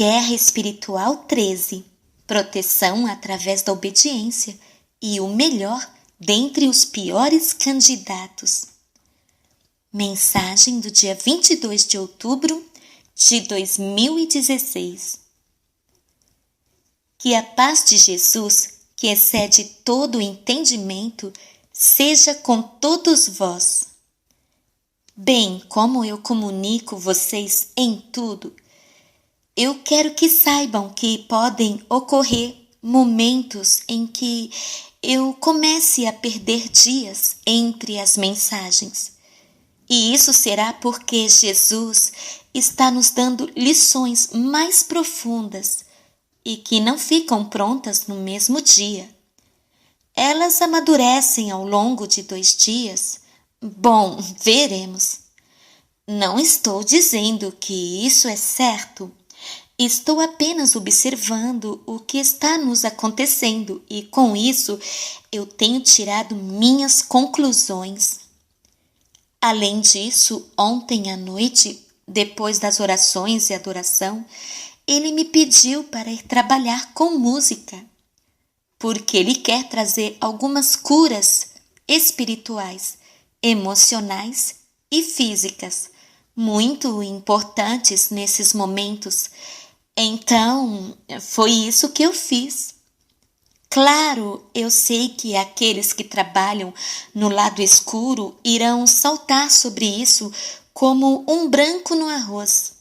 Guerra Espiritual 13. Proteção através da obediência e o melhor dentre os piores candidatos. Mensagem do dia 22 de outubro de 2016. Que a paz de Jesus, que excede todo o entendimento, seja com todos vós. Bem como eu comunico vocês em tudo, eu quero que saibam que podem ocorrer momentos em que eu comece a perder dias entre as mensagens. E isso será porque Jesus está nos dando lições mais profundas e que não ficam prontas no mesmo dia. Elas amadurecem ao longo de 2 dias. Bom, veremos. Não estou dizendo que isso é certo. Estou apenas observando o que está nos acontecendo e, com isso, eu tenho tirado minhas conclusões. Além disso, ontem à noite, depois das orações e adoração, ele me pediu para ir trabalhar com música, porque ele quer trazer algumas curas espirituais, emocionais e físicas, muito importantes nesses momentos. Então, foi isso que eu fiz. Claro, eu sei que aqueles que trabalham no lado escuro irão saltar sobre isso como um branco no arroz,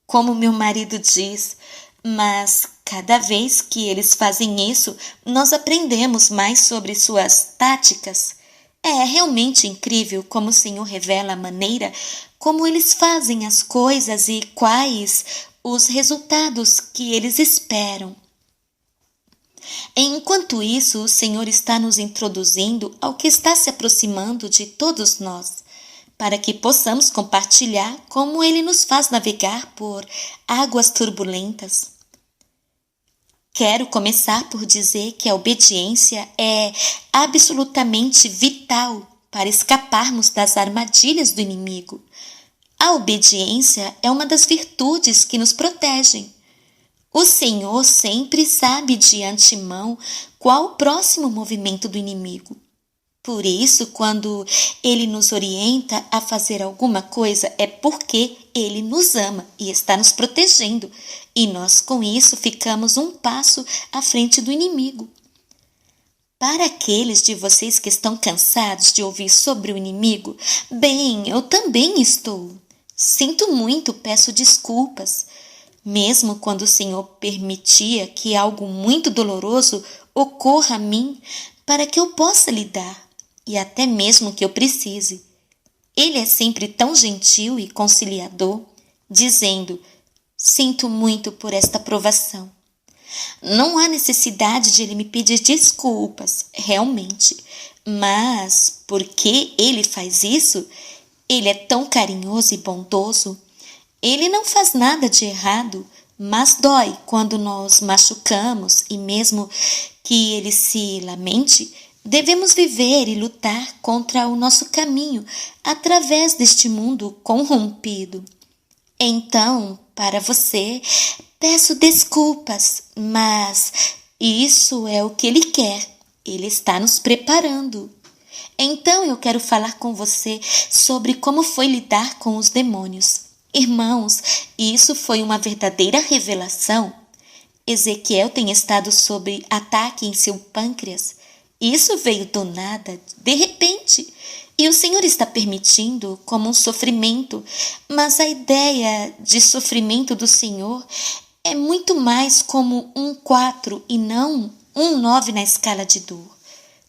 como meu marido diz, mas cada vez que eles fazem isso, nós aprendemos mais sobre suas táticas. É realmente incrível como o Senhor revela a maneira como eles fazem as coisas e quais os resultados que eles esperam. Enquanto isso, o Senhor está nos introduzindo ao que está se aproximando de todos nós, para que possamos compartilhar como Ele nos faz navegar por águas turbulentas. Quero começar por dizer que a obediência é absolutamente vital para escaparmos das armadilhas do inimigo. A obediência é uma das virtudes que nos protegem. O Senhor sempre sabe de antemão qual o próximo movimento do inimigo. Por isso, quando Ele nos orienta a fazer alguma coisa, é porque Ele nos ama e está nos protegendo. E nós, com isso, ficamos um passo à frente do inimigo. Para aqueles de vocês que estão cansados de ouvir sobre o inimigo, bem, eu também estou. Sinto muito, peço desculpas. Mesmo quando o Senhor permitia que algo muito doloroso ocorra a mim, para que eu possa lidar, e até mesmo que eu precise. Ele é sempre tão gentil e conciliador, dizendo: sinto muito por esta provação. Não há necessidade de ele me pedir desculpas, realmente, mas porque ele faz isso, ele é tão carinhoso e bondoso. Ele não faz nada de errado, mas dói quando nós machucamos e mesmo que ele se lamente, devemos viver e lutar contra o nosso caminho através deste mundo corrompido. Então, para você, peço desculpas, mas isso é o que ele quer. Ele está nos preparando. Então eu quero falar com você sobre como foi lidar com os demônios. Irmãos, isso foi uma verdadeira revelação. Ezequiel tem estado sob ataque em seu pâncreas. Isso veio do nada, de repente. E o Senhor está permitindo como um sofrimento. Mas a ideia de sofrimento do Senhor é muito mais como um 4 e não um 9 na escala de dor.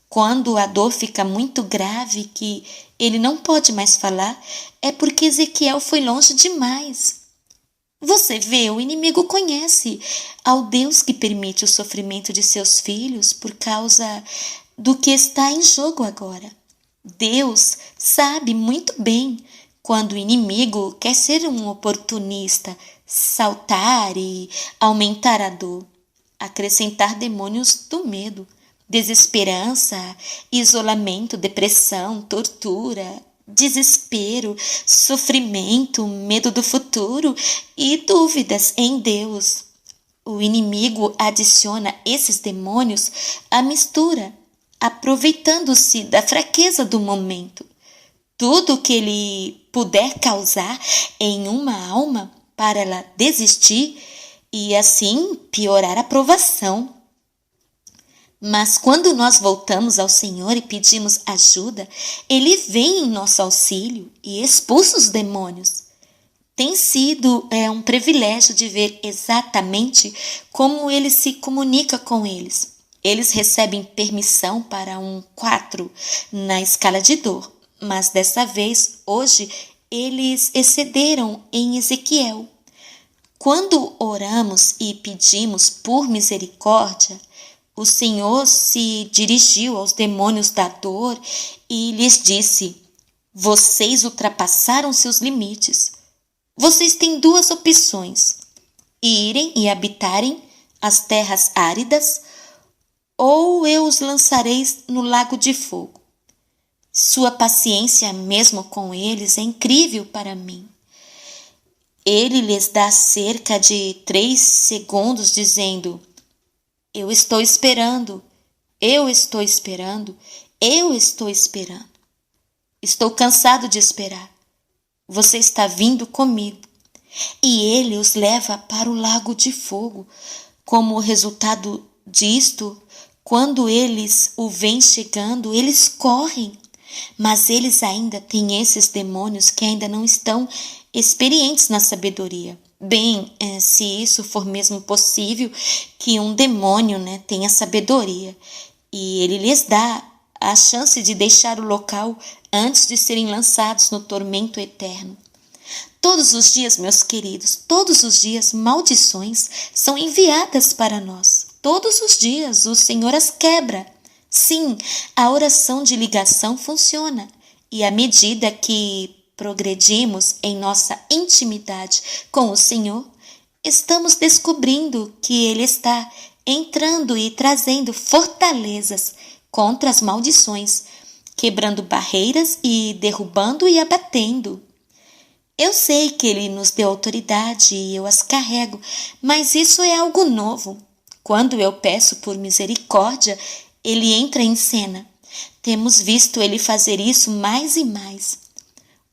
Quando a dor fica muito grave que ele não pode mais falar, é porque Ezequiel foi longe demais. Você vê, o inimigo conhece ao Deus que permite o sofrimento de seus filhos por causa do que está em jogo agora. Deus sabe muito bem quando o inimigo quer ser um oportunista, saltar e aumentar a dor, acrescentar demônios do medo, desesperança, isolamento, depressão, tortura, desespero, sofrimento, medo do futuro e dúvidas em Deus. O inimigo adiciona esses demônios à mistura, aproveitando-se da fraqueza do momento. Tudo que ele puder causar em uma alma para ela desistir e assim piorar a provação. Mas quando nós voltamos ao Senhor e pedimos ajuda, Ele vem em nosso auxílio e expulsa os demônios. Tem sido um privilégio de ver exatamente como Ele se comunica com eles. Eles recebem permissão para um 4 na escala de dor, mas dessa vez, hoje, eles excederam em Ezequiel. Quando oramos e pedimos por misericórdia, o Senhor se dirigiu aos demônios da dor e lhes disse: vocês ultrapassaram seus limites. Vocês têm duas opções: irem e habitarem as terras áridas, ou eu os lançarei no lago de fogo. Sua paciência mesmo com eles é incrível para mim. Ele lhes dá cerca de 3 segundos dizendo: eu estou esperando, eu estou esperando, eu estou esperando. Estou cansado de esperar. Você está vindo comigo. E ele os leva para o lago de fogo. Como resultado disto, quando eles o veem chegando, eles correm. Mas eles ainda têm esses demônios que ainda não estão experientes na sabedoria. Bem, se isso for mesmo possível, que um demônio tenha sabedoria, e ele lhes dá a chance de deixar o local antes de serem lançados no tormento eterno. Todos os dias, meus queridos, todos os dias, maldições são enviadas para nós. Todos os dias o Senhor as quebra. Sim, a oração de ligação funciona, e à medida que progredimos em nossa intimidade com o Senhor, estamos descobrindo que Ele está entrando e trazendo fortalezas contra as maldições, quebrando barreiras e derrubando e abatendo. Eu sei que Ele nos deu autoridade e eu as carrego, mas isso é algo novo. Quando eu peço por misericórdia, Ele entra em cena. Temos visto Ele fazer isso mais e mais.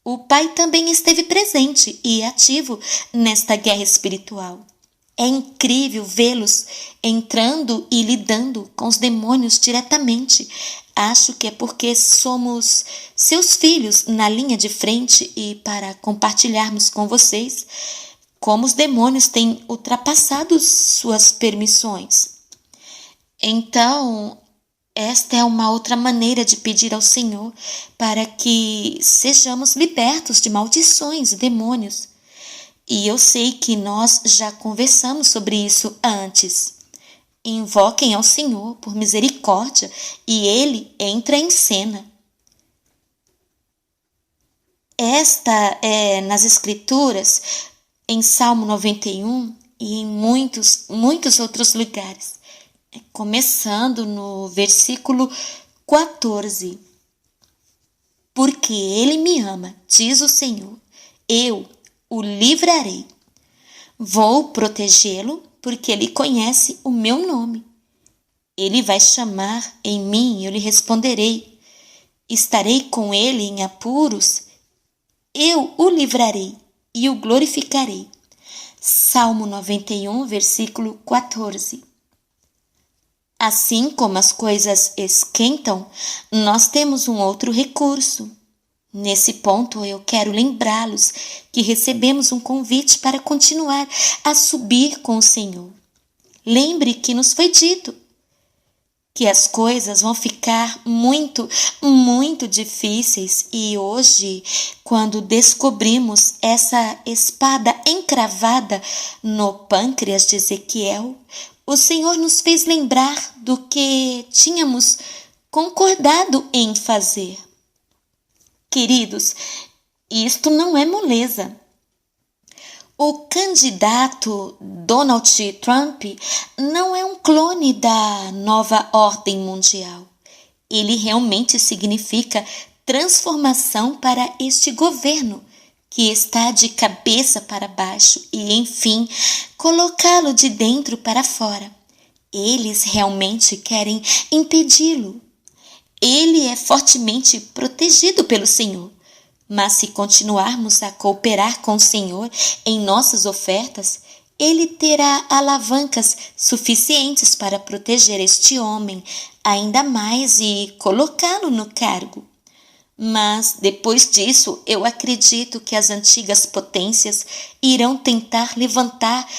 O Pai também esteve presente e ativo nesta guerra espiritual. É incrível vê-los entrando e lidando com os demônios diretamente. Acho que é porque somos seus filhos na linha de frente e para compartilharmos com vocês como os demônios têm ultrapassado suas permissões. Então, esta é uma outra maneira de pedir ao Senhor para que sejamos libertos de maldições e demônios. E eu sei que nós já conversamos sobre isso antes. Invoquem ao Senhor por misericórdia e Ele entra em cena. Esta é nas Escrituras, em Salmo 91 e em muitos outros lugares. Começando no versículo 14. Porque Ele me ama, diz o Senhor, eu o livrarei. Vou protegê-lo, porque Ele conhece o meu nome. Ele vai chamar em mim e eu lhe responderei. Estarei com ele em apuros. Eu o livrarei e o glorificarei. Salmo 91, versículo 14. Assim como as coisas esquentam, nós temos um outro recurso. Nesse ponto, eu quero lembrá-los que recebemos um convite para continuar a subir com o Senhor. Lembre que nos foi dito que as coisas vão ficar muito difíceis e hoje, quando descobrimos essa espada encravada no pâncreas de Ezequiel, o Senhor nos fez lembrar do que tínhamos concordado em fazer. Queridos, isto não é moleza. O candidato Donald Trump não é um clone da nova ordem mundial. Ele realmente significa transformação para este governo que está de cabeça para baixo e, enfim, colocá-lo de dentro para fora. Eles realmente querem impedi-lo. Ele é fortemente protegido pelo Senhor. Mas se continuarmos a cooperar com o Senhor em nossas ofertas, Ele terá alavancas suficientes para proteger este homem ainda mais e colocá-lo no cargo. Mas, depois disso, eu acredito que as antigas potências irão tentar levantar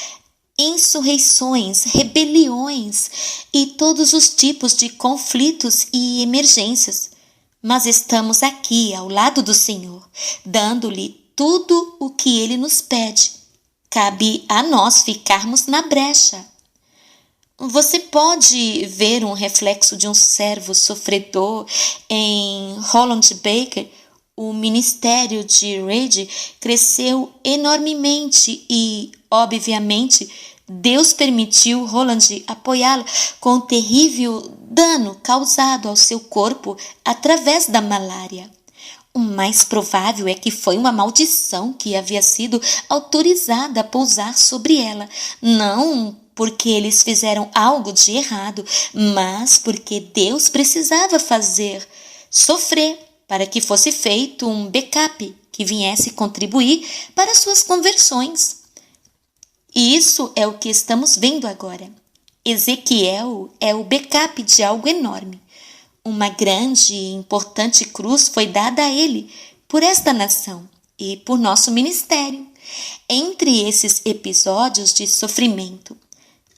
insurreições, rebeliões e todos os tipos de conflitos e emergências. Mas estamos aqui ao lado do Senhor, dando-lhe tudo o que Ele nos pede. Cabe a nós ficarmos na brecha. Você pode ver um reflexo de um servo sofredor em Holland Baker. O ministério de Reid cresceu enormemente e, obviamente, Deus permitiu Holland apoiá-lo com o terrível dano causado ao seu corpo através da malária. O mais provável é que foi uma maldição que havia sido autorizada a pousar sobre ela, não porque eles fizeram algo de errado, mas porque Deus precisava fazer sofrer para que fosse feito um backup que viesse contribuir para suas conversões. E isso é o que estamos vendo agora. Ezequiel é o backup de algo enorme. Uma grande e importante cruz foi dada a ele por esta nação e por nosso ministério. Entre esses episódios de sofrimento,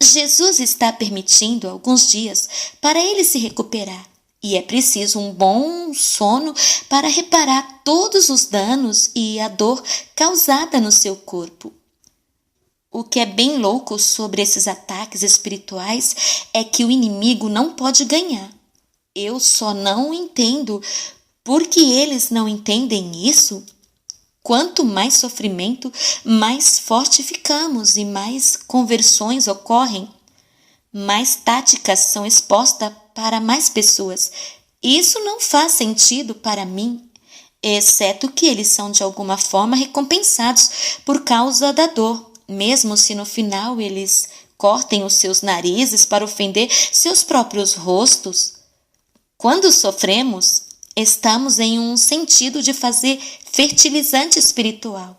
Jesus está permitindo alguns dias para ele se recuperar. E é preciso um bom sono para reparar todos os danos e a dor causada no seu corpo. O que é bem louco sobre esses ataques espirituais é que o inimigo não pode ganhar. Eu só não entendo por que eles não entendem isso. Quanto mais sofrimento, mais forte ficamos e mais conversões ocorrem. Mais táticas são expostas para mais pessoas. Isso não faz sentido para mim, exceto que eles são de alguma forma recompensados por causa da dor, mesmo se no final eles cortem os seus narizes para ofender seus próprios rostos. Quando sofremos, estamos em um sentido de fazer fertilizante espiritual.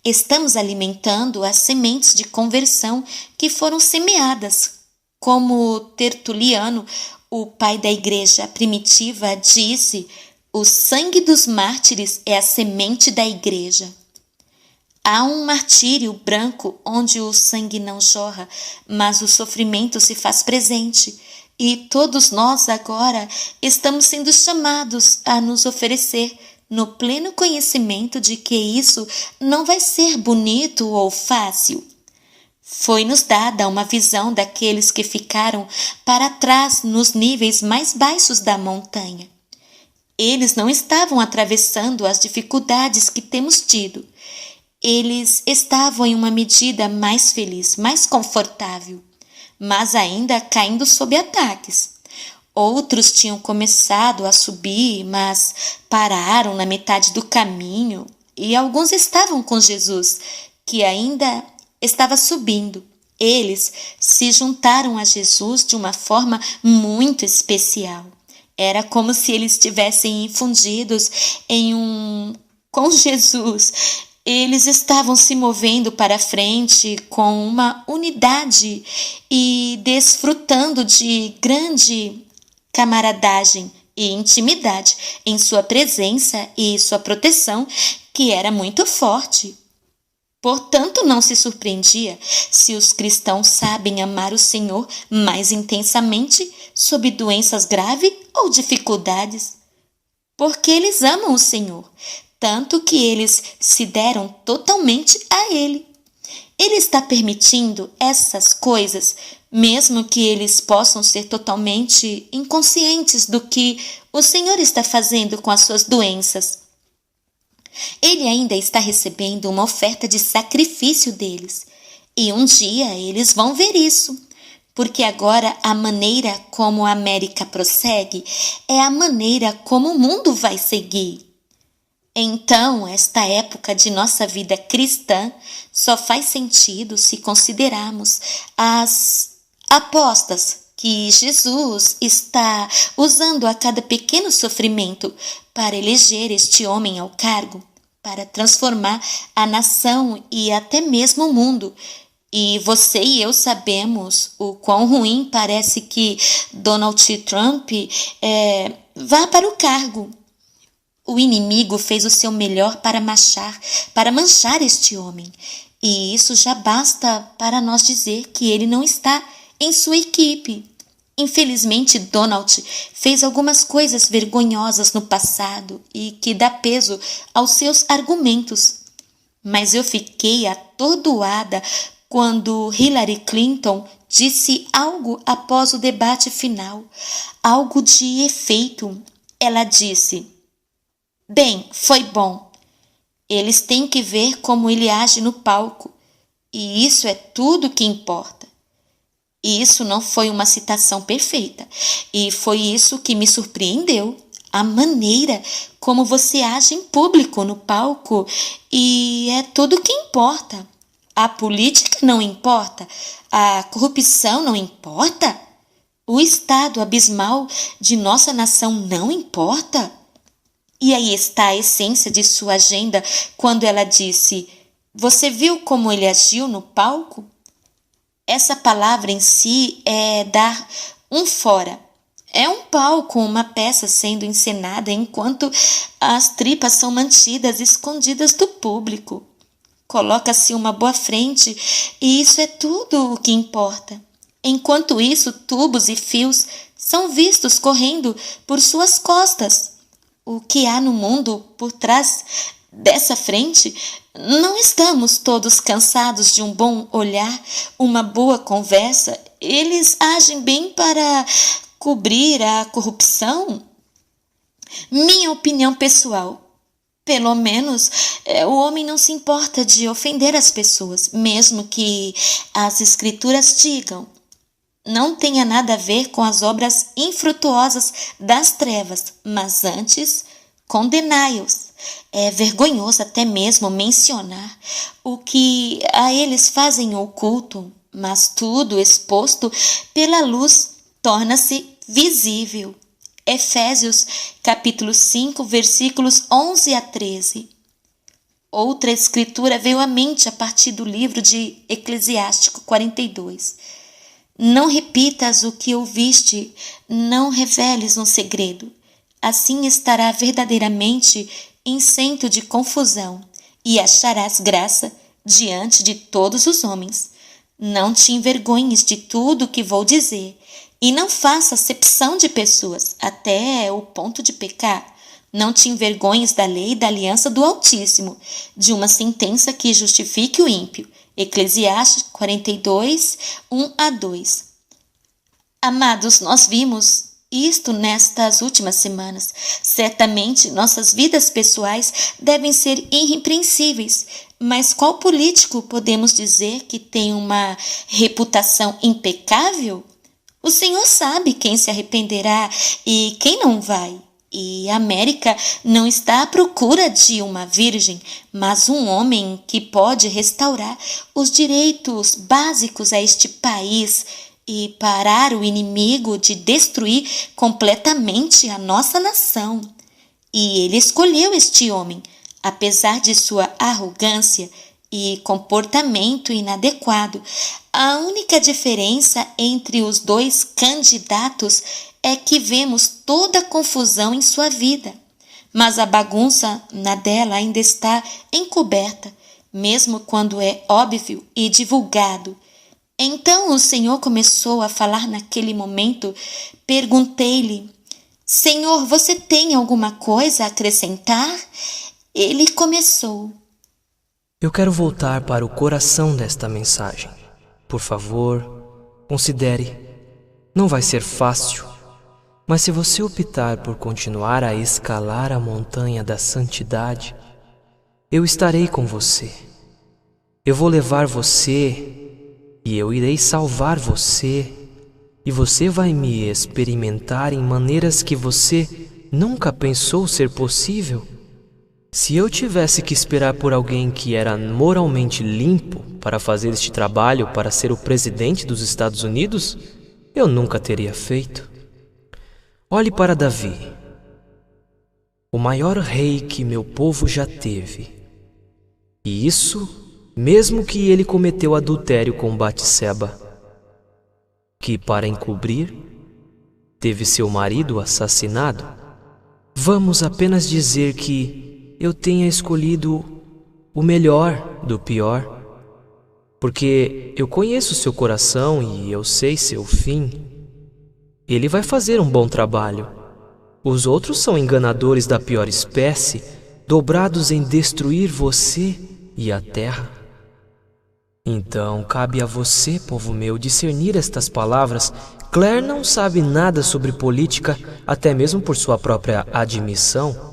Estamos alimentando as sementes de conversão que foram semeadas. Como Tertuliano, o pai da igreja primitiva, disse, o sangue dos mártires é a semente da igreja. Há um martírio branco onde o sangue não jorra, mas o sofrimento se faz presente. E todos nós agora estamos sendo chamados a nos oferecer no pleno conhecimento de que isso não vai ser bonito ou fácil. Foi-nos dada uma visão daqueles que ficaram para trás nos níveis mais baixos da montanha. Eles não estavam atravessando as dificuldades que temos tido. Eles estavam em uma medida mais feliz, mais confortável, mas ainda caindo sob ataques. Outros tinham começado a subir, mas pararam na metade do caminho, e alguns estavam com Jesus, que ainda estava subindo. Eles se juntaram a Jesus de uma forma muito especial. Era como se eles estivessem infundidos com Jesus. Eles estavam se movendo para frente com uma unidade e desfrutando de grande camaradagem e intimidade em sua presença e sua proteção, que era muito forte. Portanto, não se surpreendia se os cristãos sabem amar o Senhor mais intensamente sob doenças graves ou dificuldades, porque eles amam o Senhor, tanto que eles se deram totalmente a Ele. Ele está permitindo essas coisas, mesmo que eles possam ser totalmente inconscientes do que o Senhor está fazendo com as suas doenças. Ele ainda está recebendo uma oferta de sacrifício deles, e um dia eles vão ver isso, porque agora a maneira como a América prossegue é a maneira como o mundo vai seguir. Então, esta época de nossa vida cristã só faz sentido se considerarmos as apostas que Jesus está usando a cada pequeno sofrimento para eleger este homem ao cargo, para transformar a nação e até mesmo o mundo. E você e eu sabemos o quão ruim parece que Donald Trump vá para o cargo. O inimigo fez o seu melhor para manchar este homem. E isso já basta para nós dizer que ele não está em sua equipe. Infelizmente, Donald fez algumas coisas vergonhosas no passado e que dá peso aos seus argumentos. Mas eu fiquei atordoada quando Hillary Clinton disse algo após o debate final, algo de efeito. Ela disse: "Bem, foi bom. Eles têm que ver como ele age no palco, e isso é tudo que importa." E isso não foi uma citação perfeita, e foi isso que me surpreendeu. A maneira como você age em público no palco, e é tudo que importa. A política não importa, a corrupção não importa, o estado abismal de nossa nação não importa. E aí está a essência de sua agenda quando ela disse: "Você viu como ele agiu no palco?" Essa palavra em si é dar um fora. É um palco, uma peça sendo encenada enquanto as tripas são mantidas escondidas do público. Coloca-se uma boa frente e isso é tudo o que importa. Enquanto isso, tubos e fios são vistos correndo por suas costas. O que há no mundo por trás dessa frente? Não estamos todos cansados de um bom olhar, uma boa conversa? Eles agem bem para cobrir a corrupção? Minha opinião pessoal. Pelo menos o homem não se importa de ofender as pessoas, mesmo que as escrituras digam. Não tenha nada a ver com as obras infrutuosas das trevas, mas antes condenai-os. É vergonhoso até mesmo mencionar o que a eles fazem oculto, mas tudo exposto pela luz torna-se visível. Efésios capítulo 5, versículos 11 a 13. Outra escritura veio à mente a partir do livro de Eclesiástico 42. Não repitas o que ouviste, não reveles um segredo. Assim estará verdadeiramente incento de confusão e acharás graça diante de todos os homens. Não te envergonhes de tudo o que vou dizer e não faça acepção de pessoas até o ponto de pecar. Não te envergonhes da lei e da aliança do Altíssimo, de uma sentença que justifique o ímpio. Eclesiastes 42, 1 a 2. Amados, nós vimos isto nestas últimas semanas. Certamente nossas vidas pessoais devem ser irrepreensíveis, mas qual político podemos dizer que tem uma reputação impecável? O Senhor sabe quem se arrependerá e quem não vai. E a América não está à procura de uma virgem, mas um homem que pode restaurar os direitos básicos a este país e parar o inimigo de destruir completamente a nossa nação. E ele escolheu este homem, apesar de sua arrogância e comportamento inadequado. A única diferença entre os dois candidatos é que vemos toda a confusão em sua vida, mas a bagunça na dela ainda está encoberta, mesmo quando é óbvio e divulgado. Então o Senhor começou a falar naquele momento. Perguntei-lhe: Senhor, você tem alguma coisa a acrescentar? Ele começou: Eu quero voltar para o coração desta mensagem. Por favor, considere. Não vai ser fácil, mas se você optar por continuar a escalar a montanha da santidade, eu estarei com você. Eu vou levar você e eu irei salvar você, e você vai me experimentar em maneiras que você nunca pensou ser possível. Se eu tivesse que esperar por alguém que era moralmente limpo para fazer este trabalho para ser o presidente dos Estados Unidos, eu nunca teria feito. Olhe para Davi, o maior rei que meu povo já teve. E isso, mesmo que ele cometeu adultério com Batseba, que, para encobrir, teve seu marido assassinado. Vamos apenas dizer que eu tenha escolhido o melhor do pior, porque eu conheço seu coração e eu sei seu fim. Ele vai fazer um bom trabalho. Os outros são enganadores da pior espécie, dobrados em destruir você e a terra. Então, cabe a você, povo meu, discernir estas palavras. Claire não sabe nada sobre política, até mesmo por sua própria admissão.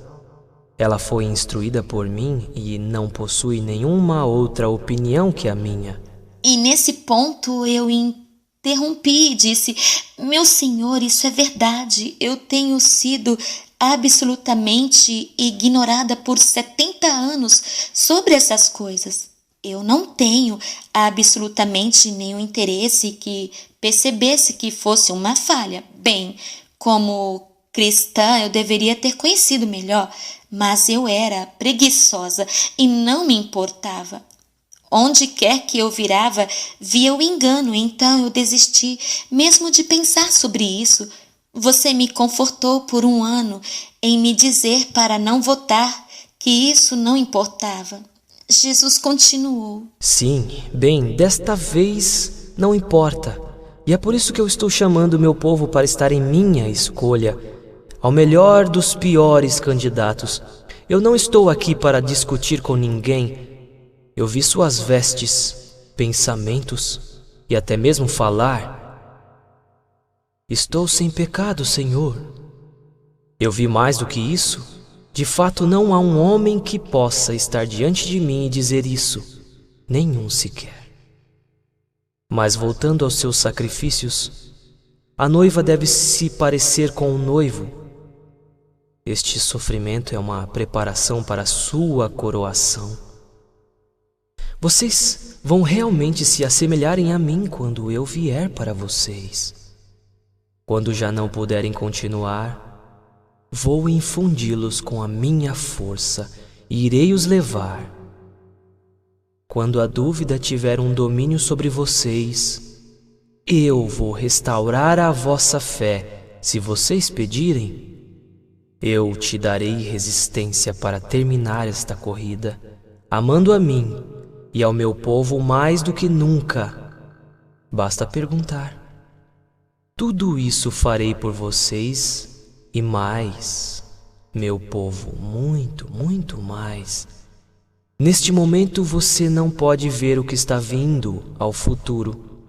Ela foi instruída por mim e não possui nenhuma outra opinião que a minha. E nesse ponto eu interrompi e disse: meu senhor, isso é verdade. Eu tenho sido absolutamente ignorada por 70 anos sobre essas coisas. Eu não tenho absolutamente nenhum interesse que percebesse que fosse uma falha. Bem, como cristã eu deveria ter conhecido melhor, mas eu era preguiçosa e não me importava. Onde quer que eu virava, via o engano, então eu desisti mesmo de pensar sobre isso. Você me confortou por um ano em me dizer para não votar, que isso não importava. Jesus continuou: Sim, bem, desta vez não importa. E é por isso que eu estou chamando meu povo para estar em minha escolha, ao melhor dos piores candidatos. Eu não estou aqui para discutir com ninguém. Eu vi suas vestes, pensamentos e até mesmo falar. Estou sem pecado, Senhor. Eu vi mais do que isso. De fato, não há um homem que possa estar diante de mim e dizer isso. Nenhum sequer. Mas voltando aos seus sacrifícios, a noiva deve se parecer com o noivo. Este sofrimento é uma preparação para a sua coroação. Vocês vão realmente se assemelharem a mim quando eu vier para vocês. Quando já não puderem continuar, vou infundi-los com a minha força e irei os levar. Quando a dúvida tiver um domínio sobre vocês, eu vou restaurar a vossa fé. Se vocês pedirem, eu te darei resistência para terminar esta corrida, amando a mim e ao meu povo mais do que nunca. Basta perguntar. Tudo isso farei por vocês e mais, meu povo, muito, muito mais. Neste momento você não pode ver o que está vindo ao futuro,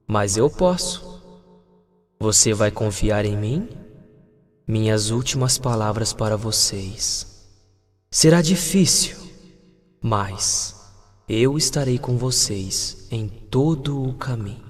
mas eu posso. Você vai confiar em mim? Minhas últimas palavras para vocês. Será difícil, mas eu estarei com vocês em todo o caminho.